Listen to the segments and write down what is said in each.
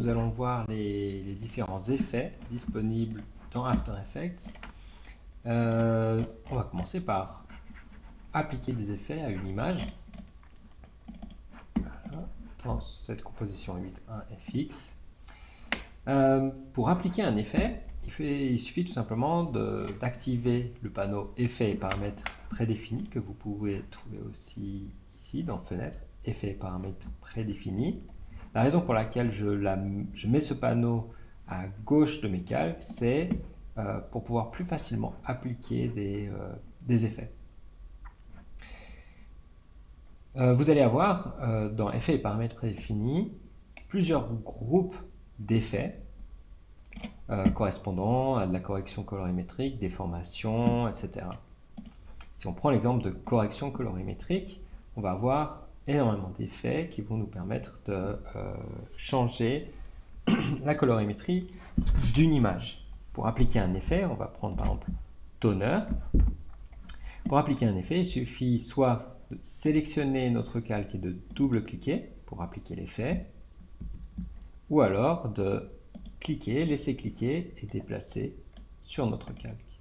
nous allons voir les différents effets disponibles dans After Effects. On va commencer par appliquer des effets à une image. Voilà, dans cette composition 8.1 FX. Pour appliquer un effet, il suffit tout simplement d'activer le panneau Effets et paramètres prédéfinis que vous pouvez trouver aussi ici dans Fenêtre, Effets et paramètres prédéfinis. La raison pour laquelle je mets ce panneau à gauche de mes calques, c'est pour pouvoir plus facilement appliquer des effets. Vous allez avoir dans Effets et paramètres prédéfinis plusieurs groupes d'effets correspondant à de la correction colorimétrique, déformation, etc. Si on prend l'exemple de correction colorimétrique, on va avoir énormément d'effets qui vont nous permettre de changer la colorimétrie d'une image. Pour appliquer un effet, on va prendre par exemple Toner. Pour appliquer un effet, il suffit soit de sélectionner notre calque et de double-cliquer pour appliquer l'effet, ou alors de cliquer, laisser cliquer et déplacer sur notre calque.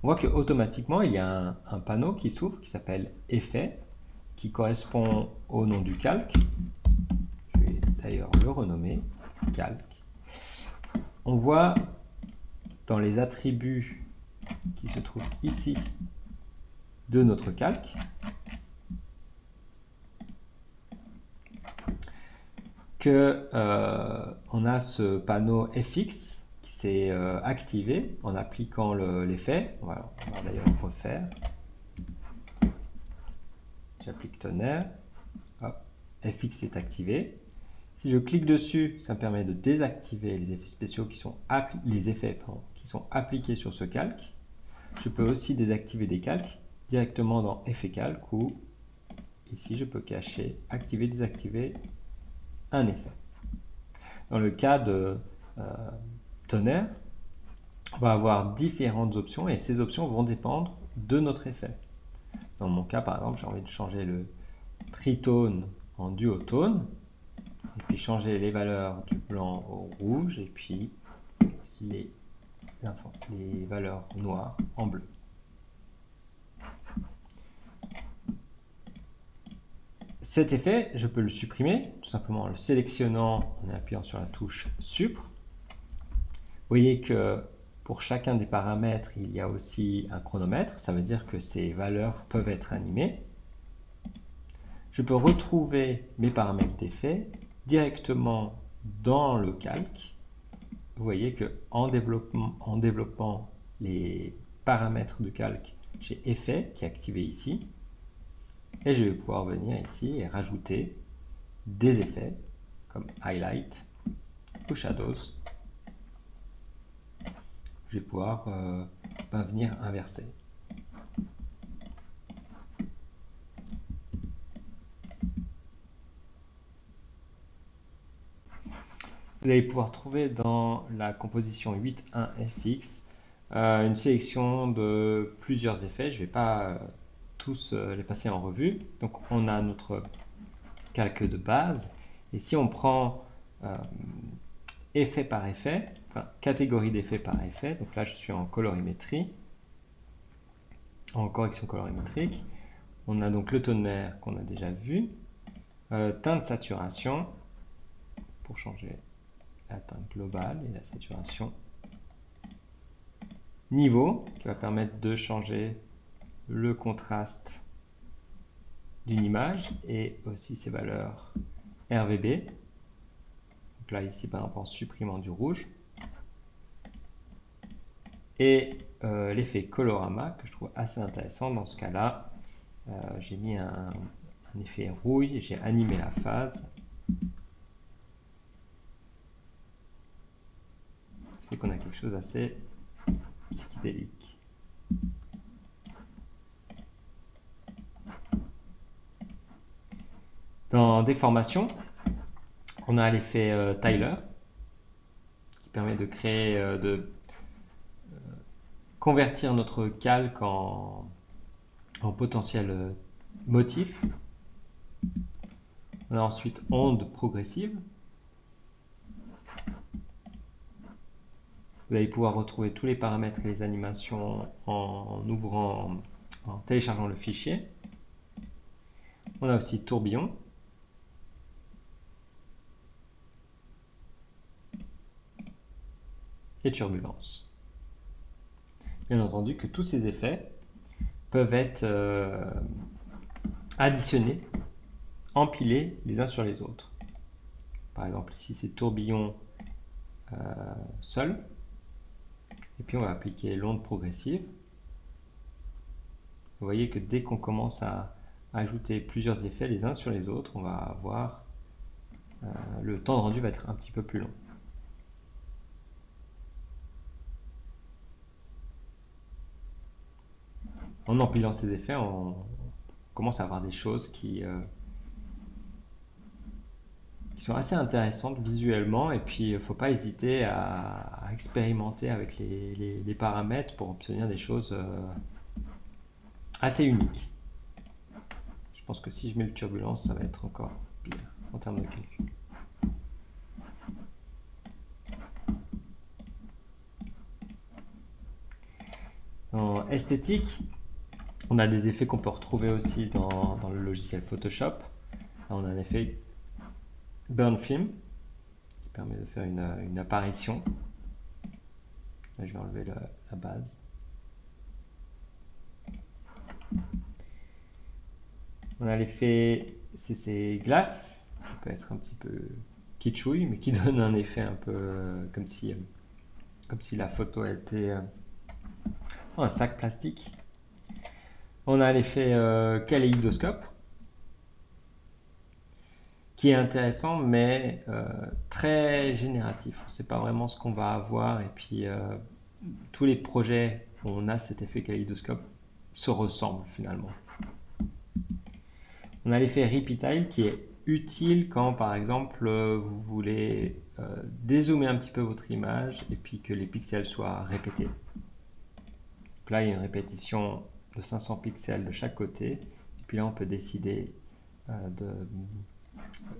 On voit qu'automatiquement, il y a un panneau qui s'ouvre qui s'appelle Effet, qui correspond au nom du calque. Je vais d'ailleurs le renommer calque. On voit dans les attributs qui se trouvent ici de notre calque que on a ce panneau FX qui s'est activé en appliquant l'effet. On va d'ailleurs refaire. J'applique Toner. Hop, FX est activé. Si je clique dessus, ça me permet de désactiver les effets spéciaux qui sont appliqués sur ce calque. Je peux aussi désactiver des calques directement dans Effet calque ou ici je peux cacher, activer, désactiver un effet. Dans le cas de Toner, on va avoir différentes options et ces options vont dépendre de notre effet. Dans mon cas, par exemple, j'ai envie de changer le tritone en duotone et puis changer les valeurs du blanc au rouge et puis les valeurs noires en bleu. Cet effet, je peux le supprimer, tout simplement en le sélectionnant en appuyant sur la touche Supr. Vous voyez que pour chacun des paramètres, il y a aussi un chronomètre, ça veut dire que ces valeurs peuvent être animées. Je peux retrouver mes paramètres d'effet directement dans le calque. Vous voyez qu'en développant les paramètres de calque, j'ai Effet qui est activé ici. Et je vais pouvoir venir ici et rajouter des effets comme Highlight ou Shadows. Je vais pouvoir venir inverser. Vous allez pouvoir trouver dans la composition 8.1 FX une sélection de plusieurs effets. Je ne vais pas tous les passer en revue. Donc on a notre calque de base et si on prend effet par effet, enfin catégorie d'effet par effet, donc là je suis en colorimétrie, en correction colorimétrique, on a donc le tonnerre qu'on a déjà vu, teinte saturation pour changer la teinte globale et la saturation, niveau qui va permettre de changer le contraste d'une image et aussi ses valeurs RVB. Donc là ici par exemple en supprimant du rouge. Et l'effet colorama que je trouve assez intéressant dans ce cas-là. J'ai mis un effet rouille et j'ai animé la phase. Ça fait qu'on a quelque chose d'assez psychédélique. Dans déformation, on a l'effet Tyler qui permet de créer, convertir notre calque en potentiel motif. On a ensuite onde progressive Vous allez pouvoir retrouver tous les paramètres et les animations en téléchargeant le fichier. On a aussi tourbillon. Et turbulence. Bien entendu que tous ces effets peuvent être additionnés, empilés les uns sur les autres. Par exemple, ici c'est tourbillon seul. Et puis on va appliquer l'onde progressive. Vous voyez que dès qu'on commence à ajouter plusieurs effets les uns sur les autres, on va avoir le temps de rendu va être un petit peu plus long. En empilant ces effets, on commence à avoir des choses qui sont assez intéressantes visuellement, et puis il ne faut pas hésiter à expérimenter avec les paramètres pour obtenir des choses assez uniques. Je pense que si je mets le turbulence, ça va être encore pire en termes de calcul. En esthétique, on a des effets qu'on peut retrouver aussi dans le logiciel Photoshop. Là, on a un effet Burn Film qui permet de faire une apparition. Là, je vais enlever la base. On a l'effet CC Glace, qui peut être un petit peu kitschouille, mais qui donne un effet un peu comme si la photo était un sac plastique. On a l'effet kaléidoscope, qui est intéressant, mais très génératif. On ne sait pas vraiment ce qu'on va avoir, et puis tous les projets où on a cet effet kaléidoscope se ressemblent finalement. On a l'effet repeatile qui est utile quand par exemple vous voulez dézoomer un petit peu votre image et puis que les pixels soient répétés. Donc là il y a une répétition de 500 pixels de chaque côté, et puis là on peut décider de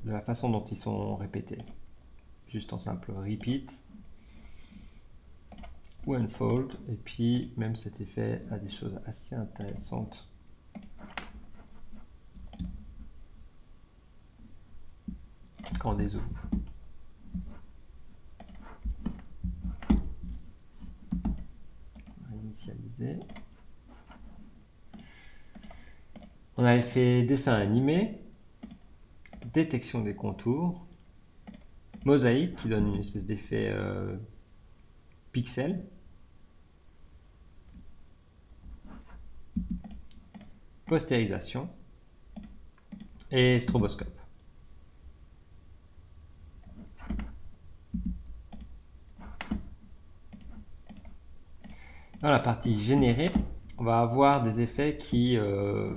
la façon dont ils sont répétés. Juste en simple repeat ou unfold, et puis même cet effet a des choses assez intéressantes. Quand on dézoome. On va initialiser. On a l'effet dessin animé, détection des contours, mosaïque qui donne une espèce d'effet pixel, postérisation et stroboscope. Dans la partie générée, on va avoir des effets qui ne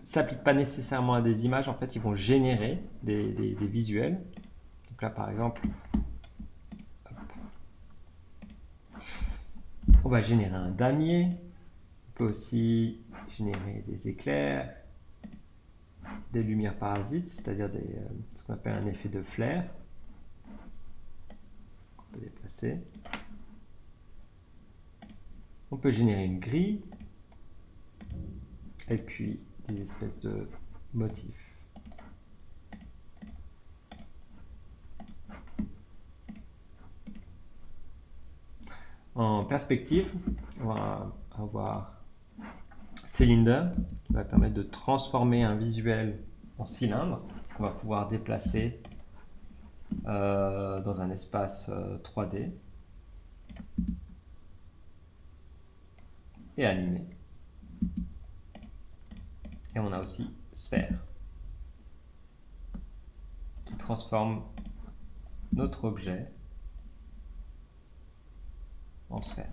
s'appliquent pas nécessairement à des images. En fait, ils vont générer des visuels. Donc là, par exemple, on va générer un damier. On peut aussi générer des éclairs, des lumières parasites, c'est-à-dire ce qu'on appelle un effet de flair. On peut déplacer. On peut générer une grille et puis des espèces de motifs. En perspective, on va avoir Cylinder qui va permettre de transformer un visuel en cylindre qu'on va pouvoir déplacer dans un espace 3D et animer. Et on a aussi sphère qui transforme notre objet en sphère.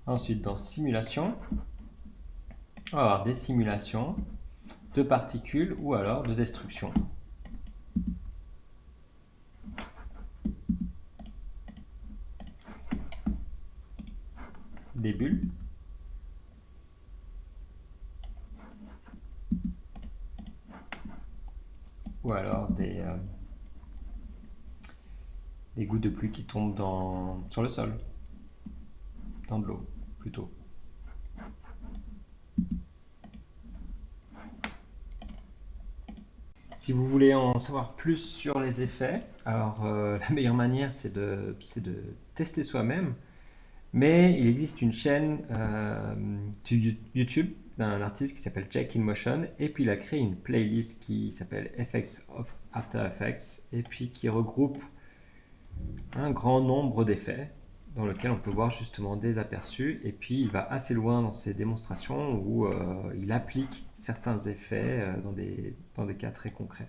Ensuite, dans simulation, on va avoir des simulations de particules ou alors de destruction. des bulles. Ou alors des gouttes de pluie qui tombent sur le sol, dans de l'eau plutôt. Si vous voulez en savoir plus sur les effets, alors la meilleure manière c'est de tester soi-même, mais il existe une chaîne YouTube d'un artiste qui s'appelle Jake InMotion, et puis il a créé une playlist qui s'appelle Effects of After Effects, et puis qui regroupe un grand nombre d'effets dans lequel on peut voir justement des aperçus, et puis il va assez loin dans ses démonstrations où il applique certains effets dans des cas très concrets.